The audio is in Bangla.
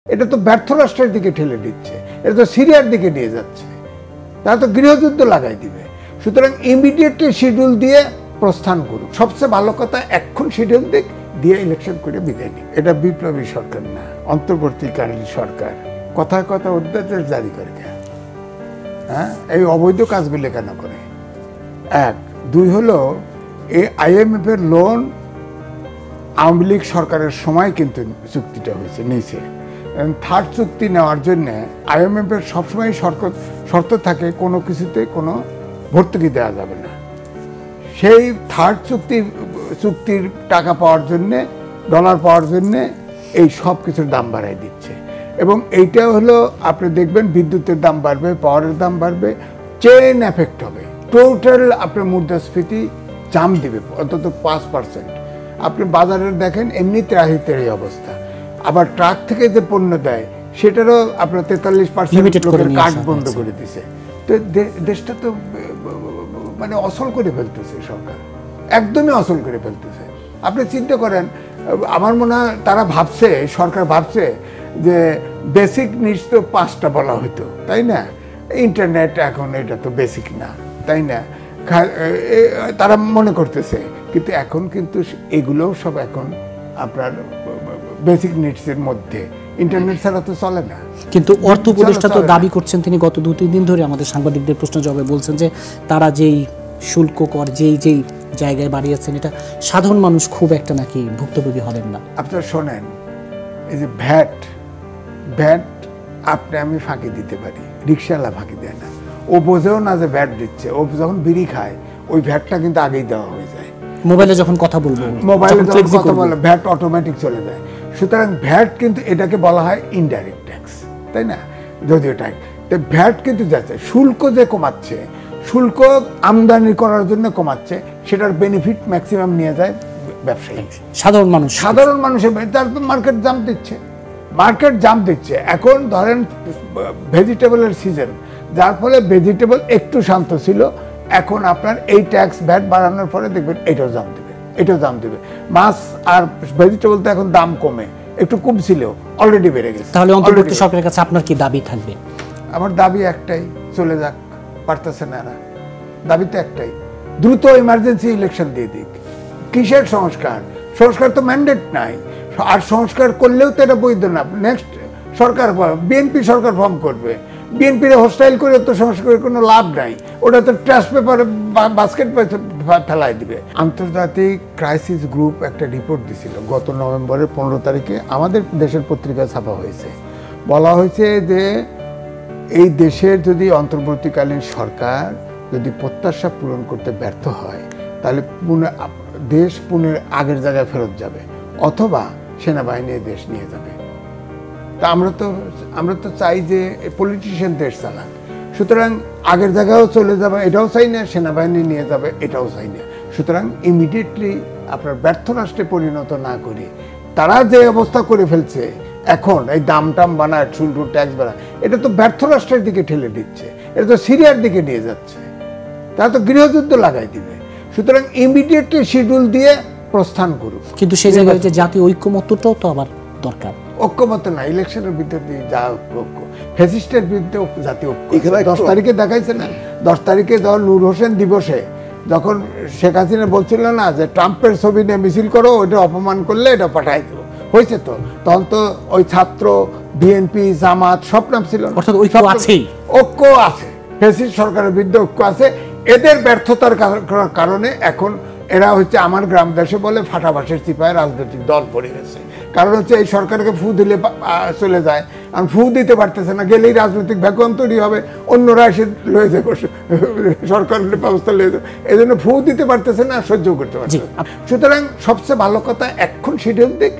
এটা তো ব্যর্থ রাষ্ট্রের দিকে ঠেলে দিচ্ছে, এটা তো সিরিয়ার দিকে নিয়ে যাচ্ছে, তারা তো গৃহযুদ্ধ লাগাই দিবে। সুতরাং ইমিডিয়েটলি শিডিউল দিয়ে প্রস্থান করুক। সবচেয়ে ভালো কথা এখন শিডিউল দিক দিয়ে ইলেকশন করে বিদায় নিক। এটা বিপ্লবী সরকার না, অন্তর্বর্তীকালীন সরকার। কথায় কথা অধ্যাদেশ জারি করে কেন? হ্যাঁ, এই অবৈধ কাজগুলো কেন করে? এক। দুই হলো এই IMF এর লোন আওয়ামী লীগ সরকারের সময় কিন্তু চুক্তিটা হয়েছে নিয়েছে। থার্ড চুক্তি নেওয়ার জন্য IMF এর সবসময় শর্ত থাকে কোনো কিছুতে কোনো ভর্তুকি দেওয়া যাবে না। সেই থার্ড চুক্তির টাকা পাওয়ার জন্যে, ডলার পাওয়ার জন্যে এই সব কিছুর দাম বাড়াই দিচ্ছে। এবং এইটা হলো আপনি দেখবেন বিদ্যুতের দাম বাড়বে, পাওয়ারের দাম বাড়বে, চেইন এফেক্ট হবে। টোটাল আপনার মুদ্রাস্ফীতি জাম দিবে অন্তত 5%। আপনি বাজারে দেখেন এমনি ত্রাহি অবস্থা। আবার ট্রাক থেকে যে পণ্য দেয় সেটারও আপনার 43% লোকের কার্ড বন্ধ করে দিছে। তো দেশটা তো মানে অচল করে ফেলতেছে সরকার, একদমই অচল করে ফেলতেছে। আপনি চিন্তা করেন, আমার মনে হয় তারা ভাবছে, সরকার ভাবছে যে বেসিক নিডস তো 5টা বলা হতো, তাই না? ইন্টারনেট এখন এটা তো বেসিক না, তাই না? তারা মনে করতেছে, কিন্তু এখন কিন্তু এগুলোও সব এখন আপনার বেসিক নিডসের মধ্যে। ইন্টারনেট ছাড়া তো চলে না। কিন্তু অর্থ উপদেষ্টা তো দাবি করছেন, তিনি গত 2-3 দিন ধরে আমাদের সাংবাদিকদের প্রশ্ন জবাবে বলছেন যে তারা যেই শুল্ক কর যেই জায়গায় বাড়িয়েছেন, এটা সাধারণ মানুষ খুব একটা নাকি ভুক্তভোগী হবেন না। আপনারা শোনেন, এই যে ভ্যাট আপনি আমি ফাঁকি দিতে পারি, রিক্সাওয়ালা ফাঁকি দেয় না। ও বোঝেও না যে ভ্যাট দিচ্ছে। ও যখন বিড়ি খায় ওই ভ্যাটটা কিন্তু আগেই দেওয়া হয়ে যায়। মোবাইলে যখন কথা বলবো, মোবাইলে যখন কথা বলে ভ্যাট অটোমেটিক চলে যায়। সুতরাং ভ্যাট কিন্তু এটাকে বলা হয় ইনডাইরেক্ট ট্যাক্স, তাই না? যদিও ট্যাক্স, ভ্যাট কিন্তু যাচ্ছে শুল্ক যে কমাচ্ছে, শুল্ক আমদানি করার জন্য কমাচ্ছে, সেটার বেনিফিট ম্যাক্সিমাম নিয়ে যায় ব্যবসায়ী, সাধারণ মানুষের। তার তো মার্কেট জাম দিচ্ছে। এখন ধরেন ভেজিটেবলের সিজন, যার ফলে ভেজিটেবল একটু শান্ত ছিল। এখন আপনার এই ট্যাক্স ভ্যাট বাড়ানোর ফলে দেখবেন এটাও দাম দেবে। মাছ আর ভেজিটেবল তো এখন দাম কমে, একটু কমছিল, অলরেডি বেড়ে গেছে। তাহলে অন্তর্বর্তী সরকারের কাছে আপনার কি দাবি থাকবে? আমার দাবি একটাই, চলে যাক, পারতেছে না এরা। দাবি তো একটাই, দ্রুত ইমার্জেন্সি ইলেকশন দিয়ে দিক। কিসের সংস্কার তো ম্যান্ডেট নাই। আর সংস্কার করলেও তো এটা বৈধ না। নেক্সট সরকার, বিএনপি সরকার ফর্ম করবে। বিএনপির হোস্টাইল করে তো সংস্কারের কোনো লাভ নাই। ওটা তো ট্রাশ পেপারে বাস্কেট ফেলাই দিবে। আন্তর্জাতিক ক্রাইসিস গ্রুপ একটা রিপোর্ট দিছিল গত নভেম্বরের 15 তারিখে, আমাদের দেশের পত্রিকায় ছাপা হয়েছে। বলা হয়েছে যে এই দেশের যদি অন্তর্বর্তীকালীন সরকার যদি প্রত্যাশা পূরণ করতে ব্যর্থ হয়, তাহলে দেশ পুনের আগের জায়গায় ফেরত যাবে, অথবা সেনাবাহিনী দেশ নিয়ে যাবে। তা আমরা তো চাই যে পলিটিশিয়ান দেশ চালাক। সুতরাং আগের জায়গায়ও চলে যাবে এটাও চাই না, সেনাবাহিনী নিয়ে যাবে এটাও চাই না। সুতরাং ইমিডিয়েটলি আপনার ব্যর্থ রাষ্ট্রে পরিণত না করে, তারা যে অবস্থা করে ফেলছে এখন, এই দাম বানায়, শুল্ক ট্যাক্স বাড়ায়, এটা তো ব্যর্থ রাষ্ট্রের দিকে ঠেলে দিচ্ছে, এটা তো সিরিয়ার দিকে নিয়ে যাচ্ছে, তারা তো গৃহযুদ্ধ লাগাই দিবে। সুতরাং ইমিডিয়েটলি শিডিউল দিয়ে প্রস্থান করুক। কিন্তু সেই জায়গায় যে জাতীয় ঐক্যমত্যটাও তো আবার দরকার। ঐক্যমত্য না, ইলেকশনের ভিতরে যা ঐক্য, ফ্যাসিস্টের বিরুদ্ধে জাতীয় ঐক্য। 10 তারিখে দেখাইছে না, 10 তারিখে যখন নূর হোসেন দিবসে যখন শেখ হাসিনা বলছিল না যে ট্রাম্পের ছবি নিয়ে মিছিল করো, ওইটা অপমান করলে এটা পাঠাই দেবো, হয়েছে তো। তখন তো ওই ছাত্র, বিএনপি, জামাত সব নাম ছিল, ঐক্য আছে, ফ্যাসিস্ট সরকারের বিরুদ্ধে ঐক্য আছে। এদের ব্যর্থতার কারণে এখন এরা হচ্ছে আমার গ্রাম দেশে বলে ফাটাবাসের চিপায় রাজনৈতিক দল পড়ে গেছে। কারণ হচ্ছে এই সরকারকে ফু দিলে চলে যায়, আর ফু দিতে পারতেছে না, গেলেই রাজনৈতিক ভ্যাকুয়াম তৈরি হবে, অন্যরা এসে লয়ে যাবে, সরকারের ব্যবস্থা লয়ে যাবে। এই জন্য ফু দিতে পারতেছে না, সহ্য করতে পারছে। সুতরাং সবচেয়ে ভালো কথা এখন শিডিউল দিক,